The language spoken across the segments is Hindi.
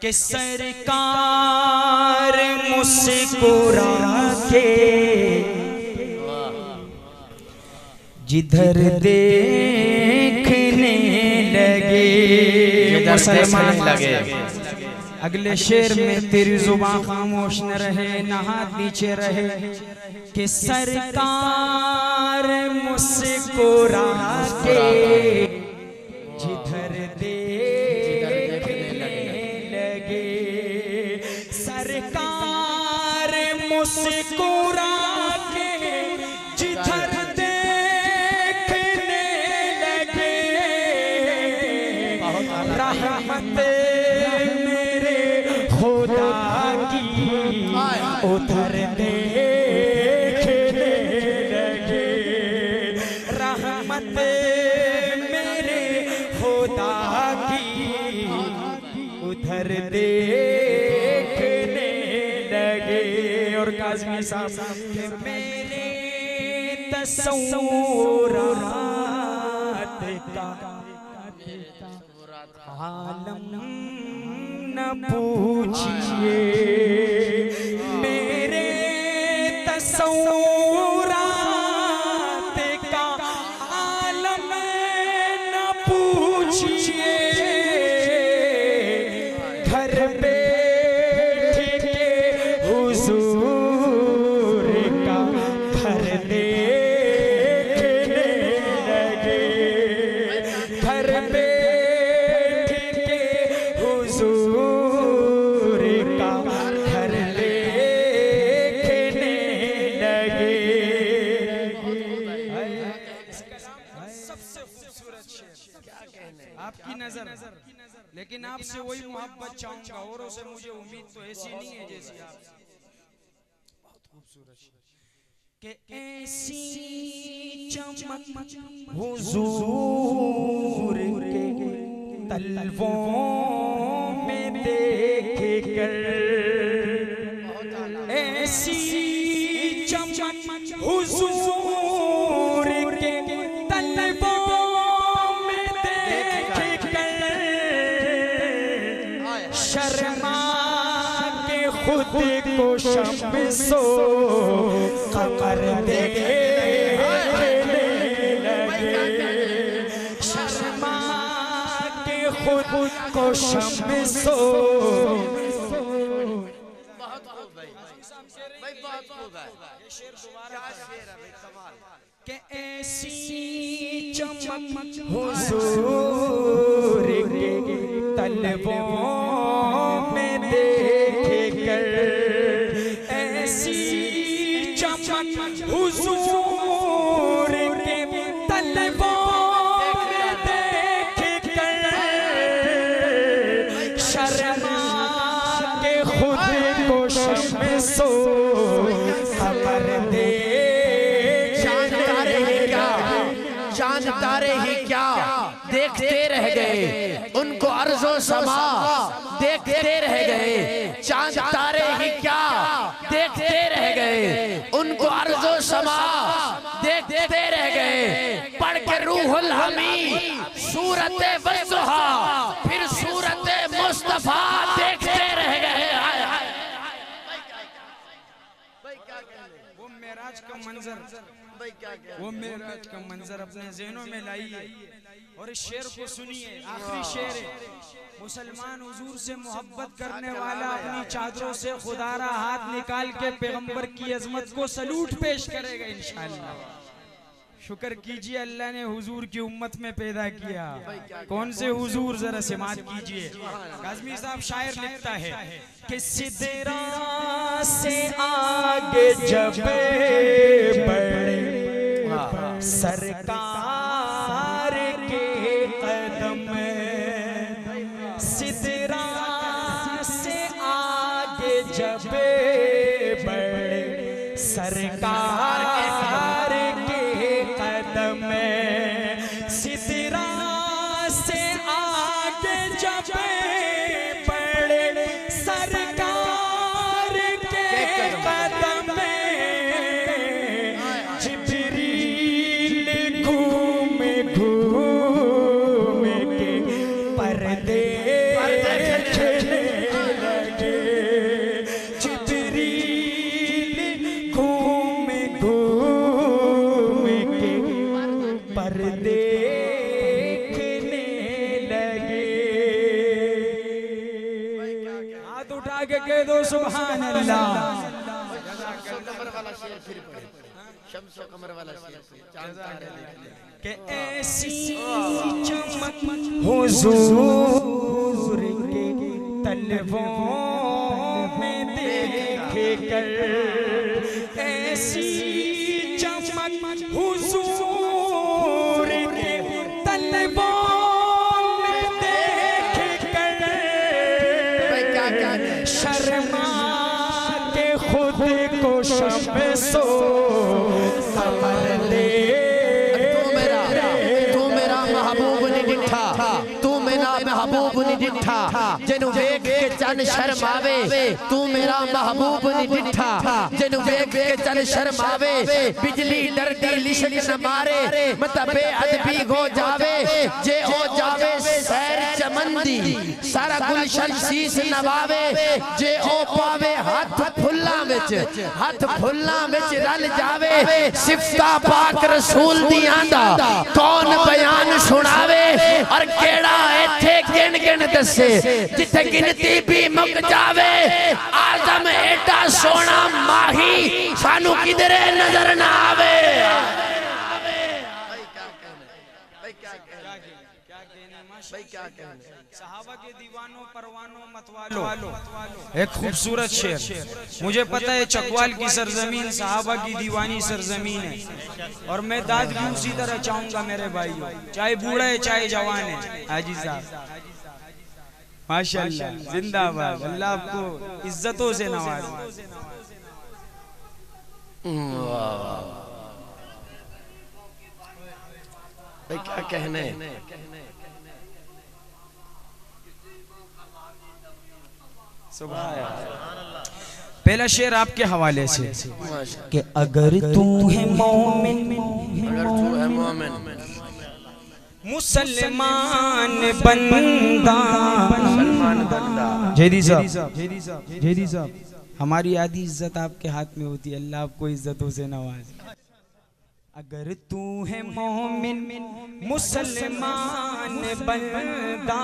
कि सरकार मुस्कुरा के जिधर देखने लगे मुसलमान लगे। अगले शेर में तेरी जुबान खामोश न रहे, न हाथ नीचे रहे। कि सरकार मुस्कुरा के जिधर देखने लगे, सरकार मुस्कुरा के जिधर देखने लगे, रहमत मेरे खुदा की उधर देखने लगे, रहमत मेरे खुदा की उधर देखने लगे। और काज़मी साहब के मेरे तस्वुरात का आलम न पूछिए, मेरे तस्वुरात का आलम न पूछिए। घर बैठ के हुजूर का घर देखने लगे, घर बैठ के हुजूर का घर देखने लगे। सबसे खूबसूरत शेर आपकी नजर, लेकिन आपसे वही मोहब्बत चाहूंगा, औरों से मुझे उम्मीद तो ऐसी नहीं है जैसी आपसे। बहुत खूबसूरत कि ऐसी चमक हुजूर के तलवों में देख कर, ऐसी चमक हुजूर के तलवों में देख कर, शर्मा के खुद को शम्सो कमर देखने लगे, शर्मा के खुद को शम्सो। बहुत खूब भाई, बहुत खूब है ये शेर। दोबारा शेर है भाई, कमाल। कि ऐसी चमक हुजूर के तलवों में देख कर, ऐसी चमक हुजूर के तलवों में देख कर, शर्मा के खुद को शम्सो खबर दे। चांद तारे ही क्या देखते रह गए, उनको अर्ज़ो समा देखते रह गए। चांद तारे ही क्या देखते रह गए, उनको अर्ज़ो समा देखते रह गए। पढ़ के रूहुल हमी सूरत वज़्ज़ुहा, फिर सूरत मुस्तफ़ा देखते रह गए। वो मेराज का मंजर, वो मेराज का मंजर अपने ज़हनों में लाइए और इस शेर को सुनिए। आखिरी शेर है। मुसलमान हुजूर से मोहब्बत करने वाला अपनी चादरों से खुदारा हाथ निकाल के पैगंबर की अजमत को सलूट पेश करेगा इंशाअल्लाह। शुक्र कीजिए अल्लाह ने हुजूर की उम्मत में पैदा किया। कौन से हुजूर, जरा समात कीजिए। काज़मी साहब शायर लिखता है कि सिदरा से आगे जब बढ़े सरकार के कदम, सिदरा से आगे जब बढ़े सरकार के कदम, सिदरा से आगे जब बढ़े सरकार के कदम, जिब्रील घूम घूम के पर्दे उठा के कह दो सुभान अल्लाह। कमर वाला शेर फिर पढ़े, शम्सो कमर वाला शेर कि ऐसी चमक हुजूर के तलवों में देख कर, ऐसी चमक हुजूर के तलवों में देख कर, शर्मा के खुद को शम्सो कमर दे। महबूब नी डिठा जिन्हू वेख के चन शर्मावे, तू मेरा महबूब नी डिठा जिन्हू वेख के चन शर्मावे, बिजली डरदी लिशक न मारे, मतलब बेअदबी हो जावे, जे हो जावे सैर चमंदी, सारा गुलशन शीश नवावे, जे ओ पावे हाथ फुल्लां विच रल जावे, सिफता पाक रसूल दियां दा कौन बयान सुनावे, और केड़ा इत्थे गिन गिन दसे जिथे गिनती भी मुक जावे, आदम एडा सोना माही सानू किधरे नजर ना आवे। सहाबा के दीवानों परवानों मतवालों, एक खूबसूरत शेर। मुझे पता है चकवाल की सरजमीन सहाबा की दीवानी सरजमीन है, और मैं दाद भी उसी तरह चाहूंगा मेरे भाइयों, चाहे बूढ़ा है चाहे जवान है। हाजी साहब माशाल्लाह जिंदाबाद, अल्लाह आपको इज्जतों से नवाजे। भाई क्या कहने, पहला शेर आपके हवाले से कि अगर तू है मोमिन, मुसलमान बंदा, जेदी साहब हमारी आधी इज्जत आपके हाथ में होती है, अल्लाह आपको इज्जतों से नवाजे। अगर तू है मोमिन मुसलमान बंदा,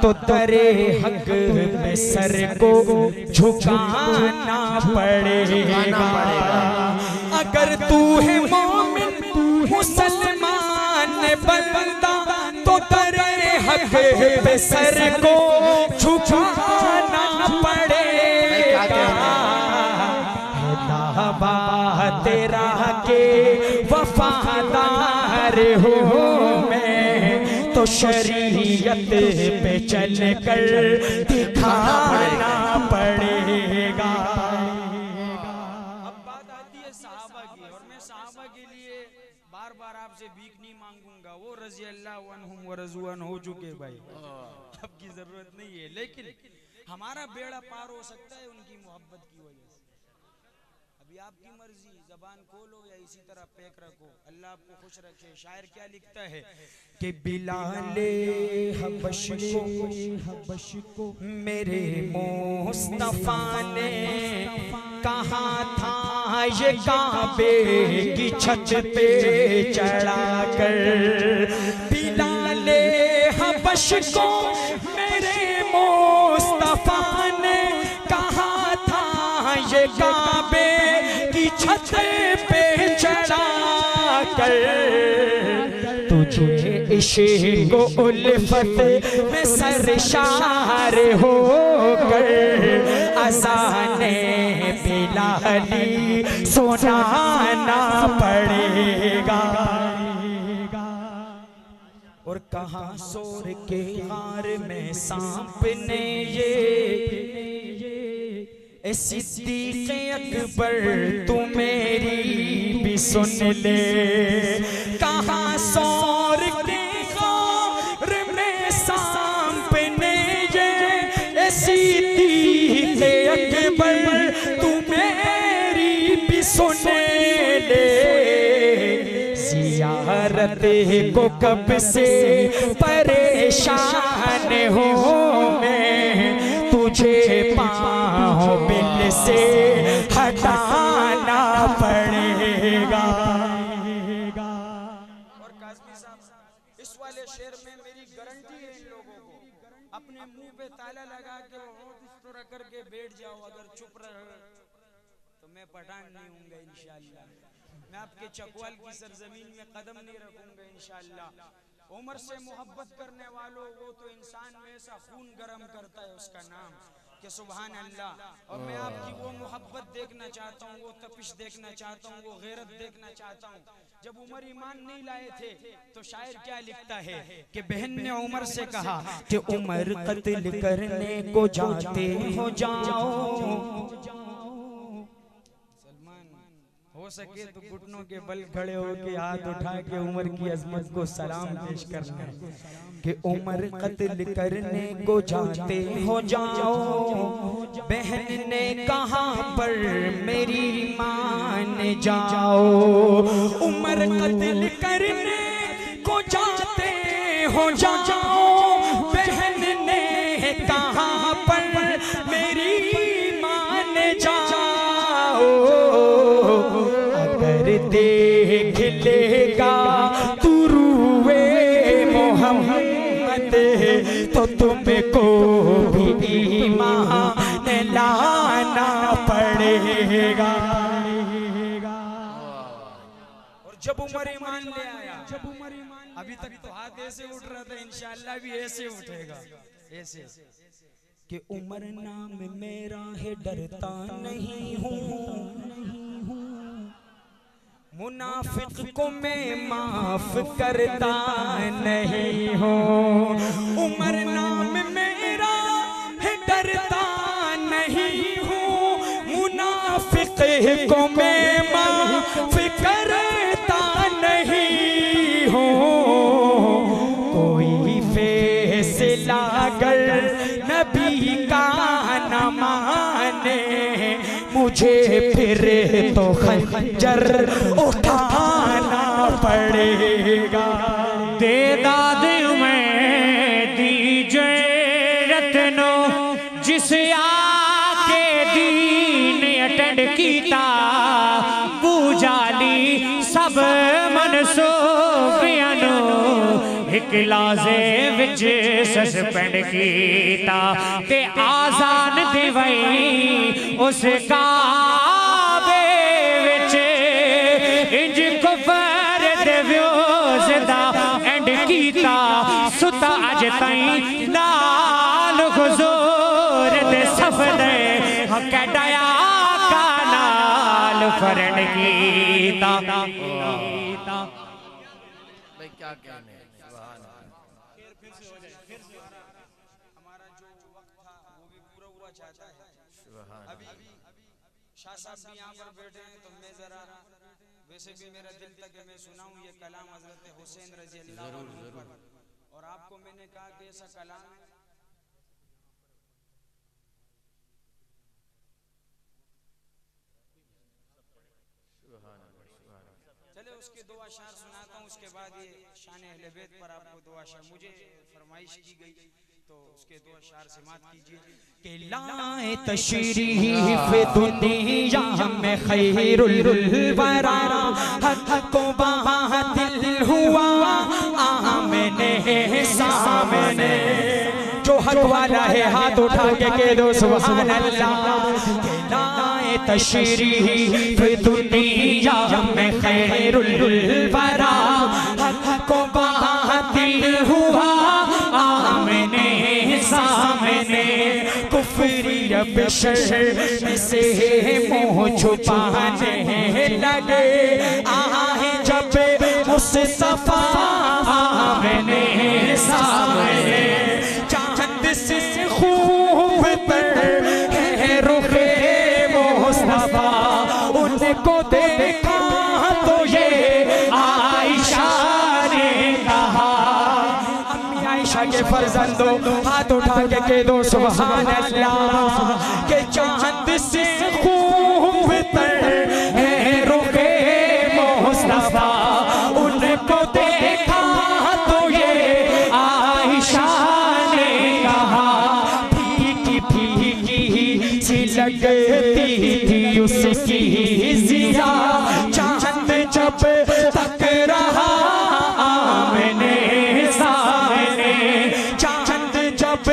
तो तेरे हक पे सर को झुकाना पड़ेगा। अगर तू है मोमिन मुसलमान बंदा, तो तेरे हक पे सर को झुकाना पड़ेगा। दावा तेरा के वफादार हो मैं, तो शरीयत पे चल कर दिखाना पड़ेगा। अब बात आती है सहाबा की, और मैं सहाबा के लिए बार बार आपसे भीख नहीं मांगूंगा, वो रज़ी अल्लाह अन्हुम व रज़ू अन्हु हो चुके भाई, आपकी जरूरत नहीं है, लेकिन हमारा बेड़ा पार हो सकता है उनकी मोहब्बत की वजह से। अभी आपकी मर्जी, जबान खोलो या इसी तरह पैक रखो, अल्लाह आपको खुश रखे। शायर क्या लिखता है कि बिलाले हबश को मेरे मुस्तफा ने कहा था ये काबे की छत पे चढ़ाकर। बिलाले हबश को मेरे मुस्तफा ने कहा था ये काबे की छत पे चढ़ा कर, तुझे इश्क उल्फत में सरशार हो कर, अज़ाने बिलाली सुनाना पड़ेगा। और कहाँ सोर के हार में सांप ने ये सिद्दीक़ अकबर तू मेरी भी सुन ले। कहाँ सौर के खार में सांप ने ये सिद्दीक़ अकबर तू मेरी भी सुन ले। ज़ियारत को कब से परेशान हो मैं, तुझे पाँव बिल से हटाना पड़ेगा। और काज़मी साहब इस वाले शेर में मेरी गारंटी है इन लोगों को, अपने मुंह पे ताला लगा के इस तरह करके बैठ जाओ, अगर चुप रहे तो मैं पठान नहीं हूँगा इंशाअल्लाह। मैं आपके चकवाल की सरजमीन में कदम नहीं रखूंगा इंशाअल्लाह। उमर से मोहब्बत करने वालों, वो तो इंसान में ऐसा खून गर्म करता है उसका नाम कि सुभान अल्लाह। और मैं आपकी वो मोहब्बत देखना चाहता हूँ, वो तपिश देखना चाहता हूँ, वो गैरत देखना चाहता हूँ। जब उमर ईमान नहीं लाए थे तो शायर क्या लिखता है कि बहन ने उमर से कहा कि उमर कत्ल करने को जाते हो जाओ। हो सके तो घुटनों के बल खड़े होके हाथ उठा के उमर की अजमत को सलाम पेश करना है कि उमर कत्ल करने को जाते हो जाओ। बहन ने कहा पर मेरी मान जाओ। उमर कत्ल करने को जाते हो जाओ। बहन ने कहा पर मेरी मान जाओ। देख लेगा तू रूए मोहम्मद तो तुमको भी ईमान लाना पड़ेगा। और जब उमर ईमान ले आया, अभी तक तो हाथ ऐसे उठ रहा था, इंशाअल्लाह भी ऐसे उठेगा, ऐसे कि उमर नाम मेरा है डरता नहीं हूँ। मुनाफिक को मैं माफ करता नहीं हूँ। उमर नाम मेरा है डरता नहीं हूँ। मुनाफिक को मैं माफ करता नहीं हूँ। कोई फैसला अगर नबी का न माने मुझे फिर तो खंजर उठाना पड़ेगा। दे दाद में दीजे रत्नो जिस आके दीन अटेंड कीता पूजाली सब मनसूबियानो एक लाजे विच सस्पेंड कीता ते आजान दिवाई उस काबे विच इंज कुफर दे व्यूज दा एंड कीता सुता अज ताईं नाल हुजूर दे सफदे कैडाया का नाल फरन कीता। भाई क्या कहने शाह साहब भी यहाँ पर बैठे हैं तो मैं जरा वैसे भी मेरा दिल तक है मैं सुनाऊं ये कलाम हजरत हुसैन रजी अल्लाह अन्हु पर। और आपको मैंने कहा कि ऐसा कलाम चले उसके दो अशार सुनाता हूँ, उसके बाद ये शान अहले बैत पर आपको दो अशार मुझे फरमाइश की गई तो उसके दो अशार समात कीजिए कि लाए तशरीफ दुनिया में खैरुल वरा हक को बातिल हुआ आमने सामने। जो हक वाला है हाथ उठा के कह दो सुभान अल्लाह। लाए तशरीफ दुनिया में खैरुल वरा हक को बातिल हुआ आमने सामने। कुफरी रब शर्म से मुँह छुपाने लगे आहे जब मुस्तफा आमने सामने। चांद से खूब पर है रुखे मुस्तफा उनको देखा तो ये आयशा ने कहा। आयशा के फर्जंदो हाथ उठा के कह दो सुभान अल्लाह के चांद से खूब तर है रुके मुस्तफा उनको देखा तो ये आयशा ने कहा। फीकी फीकी सी लगती थी उसकी जिया चांद जब तक रहा आमने सामने। चांद जब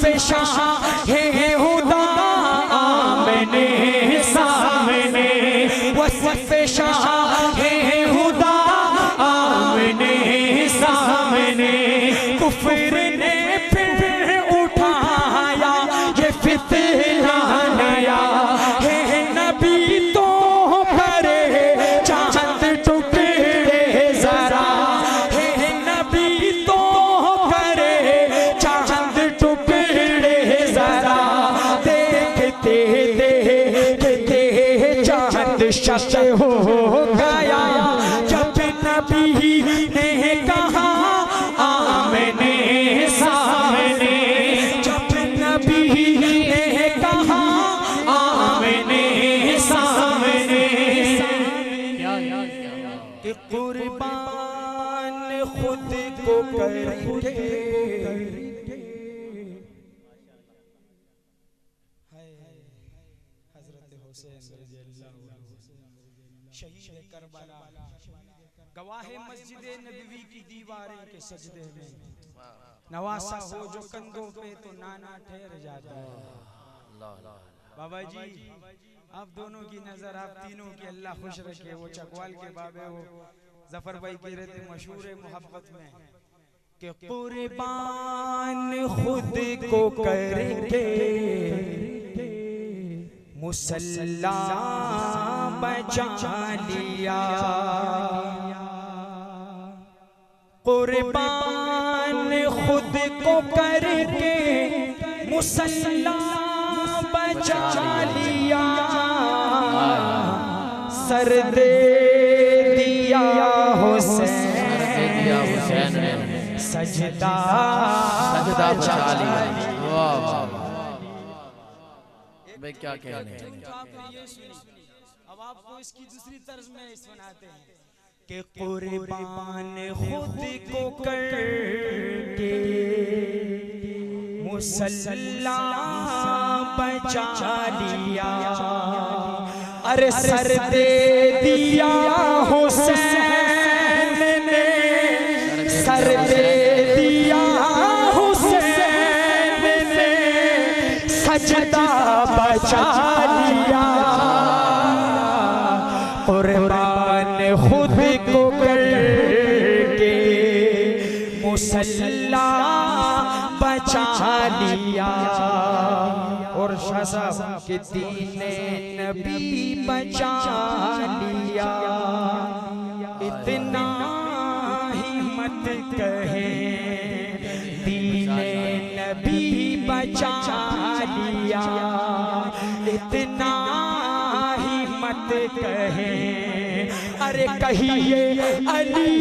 पे शाहे हुदा आमने सामने, वसफ पे शाहे हुदा आमने सामने। कुफ्र ने फिर उठाया ये फितना नया, है नबी तो करे चांद टुकड़े जरा, है नबी तो करे चांद टुकड़े जरा। देखते देखते चांद शश हो गया, जब नबी ने कहा आमने सामने, जब नबी ने कहा आमने सामने। कि कुर्बान खुद को करके शहीद करबला, गवाहे मस्जिद नबवी की दीवारें के सजदे में, नवासा हो जो कंधों पे तो नाना ठहर जाता है। बाबा जी आप दोनों की नजर, आप तीनों की अल्लाह खुश रखे। वो चकवाल के बाबे वो जफर भाई की रहते मशहूर है मोहब्बत में कि कुर्बान खुद को करके मुसल्ला बचा लिया, कुर्बान खुद को करके मुसल्ला बचा लिया। सर दे दिया हुसैन ने सजदा बचा लिया। भाई क्या कहने हैं। तो आपने ये सुनी, अब आपको इसकी दूसरी तर्ज में सुनाते हैं कि कुर्बान खुद को करके मुसल्ला बचा लिया। अरे सर दे दिया हुसैन ने, सर दे दिया हुसैन ने सजदा बचा लिया। कुर्बान खुद को करके मुसल्ला बचा लिया। और शाह साहब के दीने नबी बचा लिया। इतना ही मत कहे दीने नबी बचा लिया, इतना ही मत कहे। अरे कहिए अली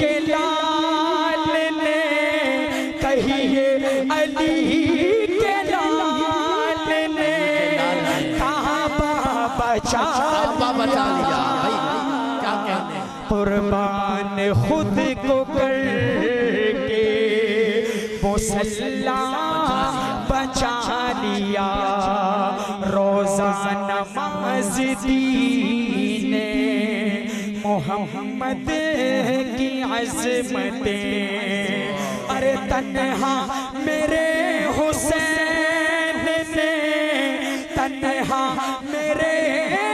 के लाल ने, कहिए अली के लाल ने काबा बचा लिया। क्या कहने। कुर्बान खुद को करके मुसल्ला बचा लिया। रोज़ा नमाज दीने मोहम्मद की अज़मतें। अरे तन्हा मेरे हुसैन ने, तन्हा मेरे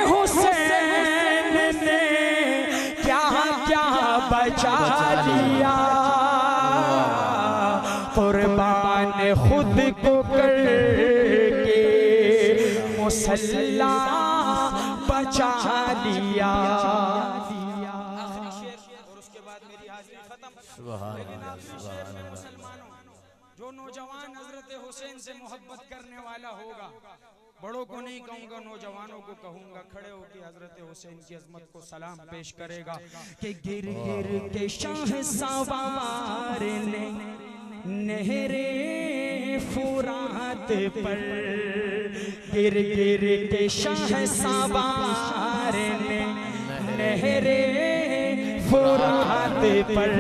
हुसैन ने क्या क्या बचा लिया। कुर्बान खुद को करके मुसल्ला बचा लिया। आखिरी शेर और उसके बाद मेरी हाजिरी खत्म। लेकिन आप शेर में मुसलमानों, जो नौजवान हजरत हुसैन से मोहब्बत करने वाला होगा, बड़ों को नहीं कहूंगा, नौजवानों को कहूंगा, खड़े होकर हजरत हुसैन की अजमत को सलाम पेश करेगा कि गिर गिर के शाह सवार ने नहरे फुरात पर, गिर गिर के शाह सवार ने नहरे फुरात पर।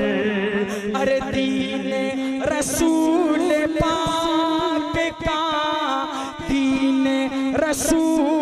अरे दीन रसूल पाक का, दीन रसूल